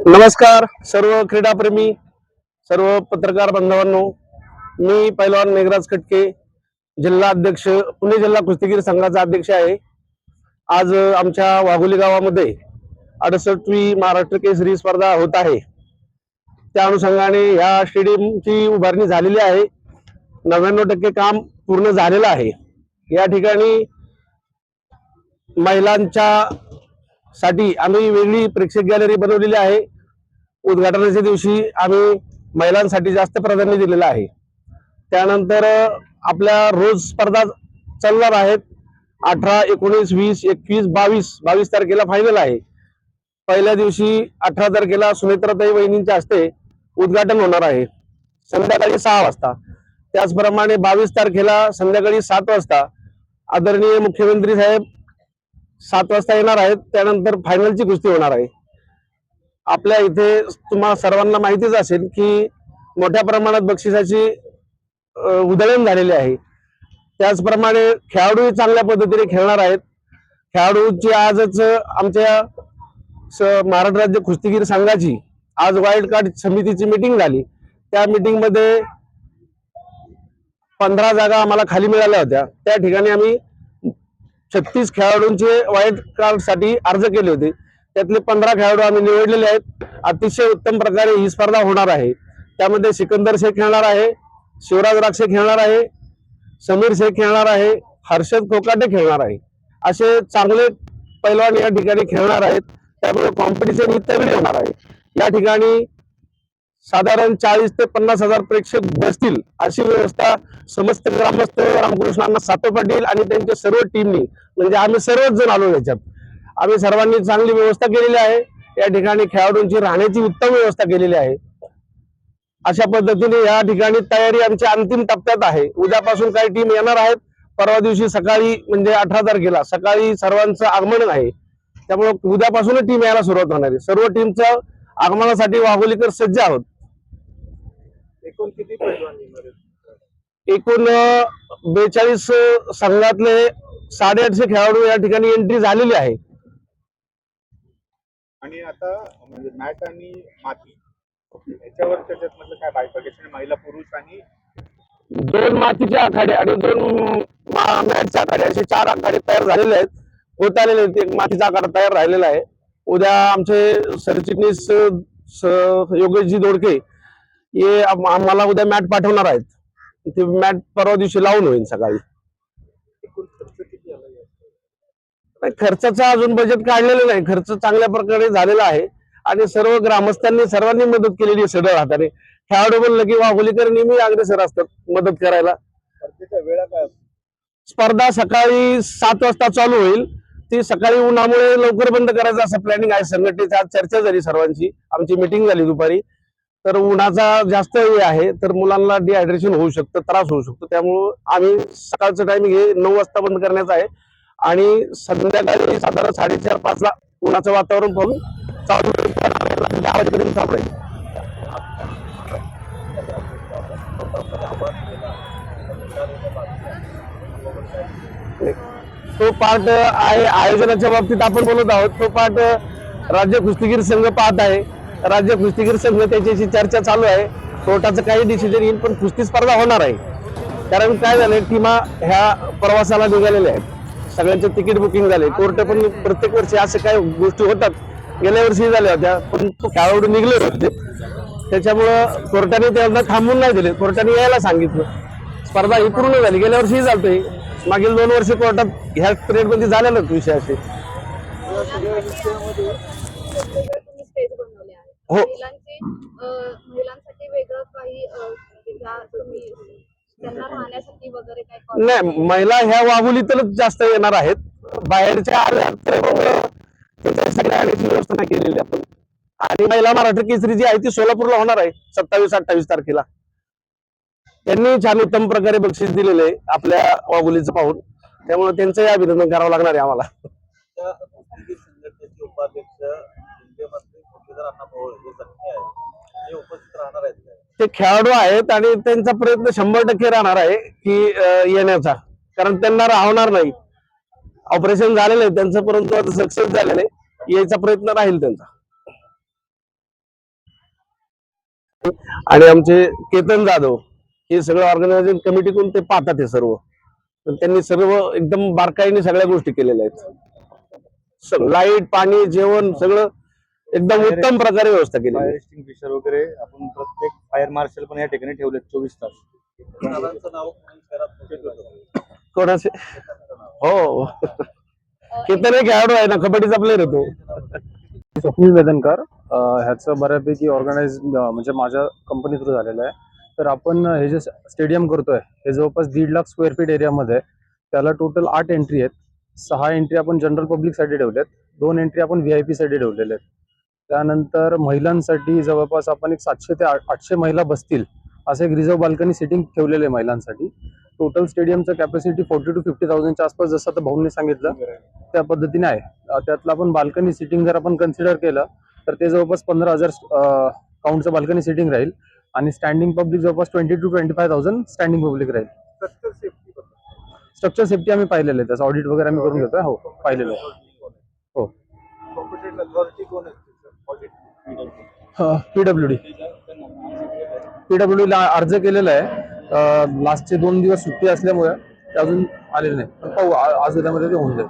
नमस्कार सर्व क्रीडाप्रेमी, सर्व पत्रकार बांधवांनो. मी पैलवान मेघराज खटके, जिल्हा अध्यक्ष, पुणे जिल्हा कुस्तीगीर संघाचा अध्यक्ष आहे. आज आमच्या वाघोली गावामध्ये 68वी महाराष्ट्र केसरी स्पर्धा होत आहे. त्या अनुषंगाने या स्टेडियमची उभारणी झालेली आहे. 99% काम पूर्ण झालेलं आहे. या ठिकाणी महिलांच्या साठी आम्ही वेगळी प्रेक्षक गॅलरी बनवलेली आहे. उद्घाटनाच्या दिवशी आम्ही महिलांसाठी जास्त प्राधान्य दिलेलं आहे. त्यानंतर आपल्या रोज स्पर्धा चालणार आहेत. 18, 19, 20, 21, 22 तारखेला फायनल आहे. पहिल्या दिवशी 18 तारखेला सुनेत्राताई वहिनींच्या हस्ते उद्घाटन होणार आहे संध्याकाळी 6 वाजता. त्याचप्रमाणे 22 तारखेला संध्याकाळी 7 वाजता आदरणीय मुख्यमंत्री साहेब 7 वाजता येणार आहेत. त्यानंतर फायनलची कुस्ती होणार आहे. आपल्या इथे तुम्हाला सर्वांना माहितीच असेल की मोठ्या प्रमाणात बक्षिसाची उधळण झालेली आहे. त्याचप्रमाणे खेळाडूही चांगल्या पद्धतीने खेळणार आहेत. खेळाडूची आजच आमच्या महाराष्ट्र राज्य कुस्तीगीर संघाची आज वाईल्ड कार्ड समितीची मीटिंग झाली. त्या मीटिंग मध्ये 15 जागा आम्हाला खाली मिळाल्या होत्या. त्या ठिकाणी आम्ही 36 खेळाडूंचे वाईल्ड कार्ड साठी अर्ज केले होते. त्यातले 15 खेळाडू आम्ही निवडलेले आहेत. अतिशय उत्तम प्रकारे ही स्पर्धा होणार आहे. त्यामध्ये सिकंदर शेख खेळणार आहे, शिवराज राक्षे खेळणार आहे, समीर शेख खेळणार आहे, हर्षद कोकाटे खेळणार आहे. असे चांगले पैलवान या ठिकाणी खेळणार आहेत. त्यामुळे कॉम्पिटिशन ही तगडी होणार आहे. या ठिकाणी साधारण 40 ते 50 हजार प्रेक्षक बसतील अशी व्यवस्था समस्त ग्रामस्थ रामकृष्णांना सातो पाटील आणि त्यांच्या सर्व टीमनी, म्हणजे आम्ही सर्वच जण आलो याच्यात, आम्ही सर्वांनी चांगली व्यवस्था केलेली आहे. या ठिकाणी खेळाडूंची राहण्याची उत्तम व्यवस्था केलेली आहे. अशा पद्धतीने या ठिकाणी तयारी आमची अंतिम टप्प्यात आहे. उद्यापासून काही टीम येणार आहेत. परवा दिवशी सकाळी म्हणजे 18 तारखेला सकाळी सर्वांचं आगमन आहे. त्यामुळे उद्यापासूनच टीम यायला सुरुवात होणार आहे. सर्व टीमच्या आगमनासाठी वाघोलीकर सज्ज आहोत. एकूण किती पैलवान येणार आहेत? एकूण 42 संघातले 850 खेळाडू या ठिकाणी एंट्री झालेली आहे. आणि आता म्हणजे मॅट आणि माती याच्यावर त्याच्यात म्हटलं काय बायफर्केशन, महिला पुरुष आणि 2 मातीचे आखाडे आणि 2 मॅटचे आखाडे असे 4 आखाडे तयार झालेले आहेत, होत आलेले आहेत. एक मातीचा आखाडा तयार राहिलेला आहे. उद्या आमचे सरचिटणीस योगेशजी दोडके हे आम्हाला उद्या मॅट पाठवणार आहेत. ते मॅट परवा दिवशी लावून होईल सकाळी. एकूण खर्च किती आला? खर्चाचं अजून बजेट काढलेलं नाही. खर्च चांगल्या प्रकारे झालेला आहे आणि सर्व ग्रामस्थांनी सर्वांनी मदत केलेली आहे सदळ हाताने. खेळाडू म्हणलं की वाघोलीकर नेहमी अग्रेसर असतात मदत करायला. स्पर्धेच्या वेळा काय? स्पर्धा सकाळी 7 वाजता चालू होईल. ती सकाळी उन्हामुळे लवकर बंद करायचं असं प्लॅनिंग आहे. संघटनेची आज चर्चा झाली सर्वांची, आमची मीटिंग झाली दुपारी. तर उन्हाचा जास्त हे आहे तर मुलांना डिहायड्रेशन होऊ शकतं, त्रास होऊ शकतो. त्यामुळे आम्ही सकाळचं टायमिंग हे 9 वाजता बंद करण्याचं आहे आणि संध्याकाळी साधारण 4:30-5 ला उन्हाचं वातावरण पाहून चालू 10 वाजेपर्यंत चालू आहे. तो पार्ट आहे आयोजनाच्या बाबतीत आपण बोलत आहोत. तो पार्ट राज्य कुस्तीगीर संघ पाहत आहे. राज्य कुस्तीगीर संघ त्याच्याशी चर्चा चालू आहे. कोर्टाचं काही डिसिजन येईल पण कुस्ती स्पर्धा होणार आहे. कारण काय झालंय, टीमा ह्या प्रवासाला निघालेल्या आहेत, सगळ्यांचे तिकीट बुकिंग झाले. कोर्ट पण प्रत्येक वर्षी असे काही गोष्टी होतात. गेल्या वर्षी झाल्या होत्या पण खेळाडू निघले होते. त्याच्यामुळं कोर्टाने त्यांना थांबून नाही दिले. कोर्टाने यायला सांगितलं. स्पर्धा ही पूर्ण झाली. गेल्या वर्षी झालतंय. मागील 2 वर्ष कोर्टात ह्या पिरियड मध्ये झालेलाच विषय असे. हो, महिलांसाठी वेगळं काही त्यांना राहण्यासाठी वगैरे काय? नाही, महिला ह्या वाघोलीतच जास्त येणार आहेत. बाहेरच्या आल्या तर त्याच्यासाठी राहण्याची व्यवस्था नाही केलेली आपण. आणि महिला महाराष्ट्र केसरी जी आहे ती सोलापूरला होणार आहे 27-28 तारखेला. त्यांनी छान उत्तम प्रकारे बक्षीस दिलेले आहे आपल्या वाघोलीचं पाहून. त्यामुळे त्यांचंही अभिनंदन करावं लागणार आहे आम्हाला. संघटनेचे उपाध्यक्ष उपस्थित राहणार आहेत. ते खेळाडू आहेत आणि त्यांचा प्रयत्न 100% राहणार आहे की येण्याचा. कारण त्यांना राहणार नाही. ऑपरेशन झालेलं आहे त्यांचं, परंतु आता सक्सेस झालेलं आहे. यायचा प्रयत्न राहील त्यांचा. आणि आमचे केतन जाधव हे सगळं ऑर्गनायझिंग कमिटीकडून ते पाहतात हे सर्व. तर त्यांनी सर्व एकदम बारकाईने सगळ्या गोष्टी केलेल्या आहेत. लाईट, पाणी, जेवण सगळं एकदम उत्तम प्रकारे व्यवस्था केली फायर आहे. एक्सटिंग्विशर वगैरे आपण प्रत्येक फायर मार्शल पण या ठिकाणी ठेवलेत 24 तास. कोणाचे हो केतन एक खेळाडू आहे ना, कबड्डीचा प्लेअर होतो. स्वप्नील वेदनकर ह्याचं बऱ्यापैकी ऑर्गनाइज म्हणजे माझ्या कंपनी थ्रू झालेलं आहे. तर आपण हे जे स्टेडियम करतोय हे जवळपास 1.5 लाख स्क्वेअर फीट एरियामध्ये आहे. त्याला टोटल 8 एंट्री आहेत. 6 एंट्री आपण जनरल पब्लिकसाठी ठेवल्यात, 2 एंट्री आपण VIP साठी ठेवलेले आहेत. त्यानंतर महिलांसाठी जवळपास आपण एक 700 ते 800 महिला बसतील असं एक रिझर्व्ह बाल्कनी सिटिंग ठेवलेलं आहे महिलांसाठी. टोटल स्टेडियमचं कॅपॅसिटी 40,000 to 50,000च्या आसपास, जसं आता भाऊंनी सांगितलं त्या पद्धतीने आहे. त्यातलं आपण बाल्कनी सिटिंग जर आपण कन्सिडर केलं तर ते जवळपास 15,000 काउंटचं बाल्कनी सिटिंग राहील आणि स्टँडिंग पब्लिक जवळपास 20,000 to 25,000 स्टँडिंग पब्लिक राहील. स्ट्रक्चर सेफ्टी आम्ही पाहिलेलं आहे, त्याचं ऑडिट वगैरे आम्ही करून घेतोय. हो, पाहिलेलं आहे. हो, PWD ला अर्ज केलेला आहे. लास्टचे 2 दिवस सुट्टी असल्यामुळे ते अजून आलेले नाही, पण पाहू आज उद्यामध्ये ते होऊन जाईल.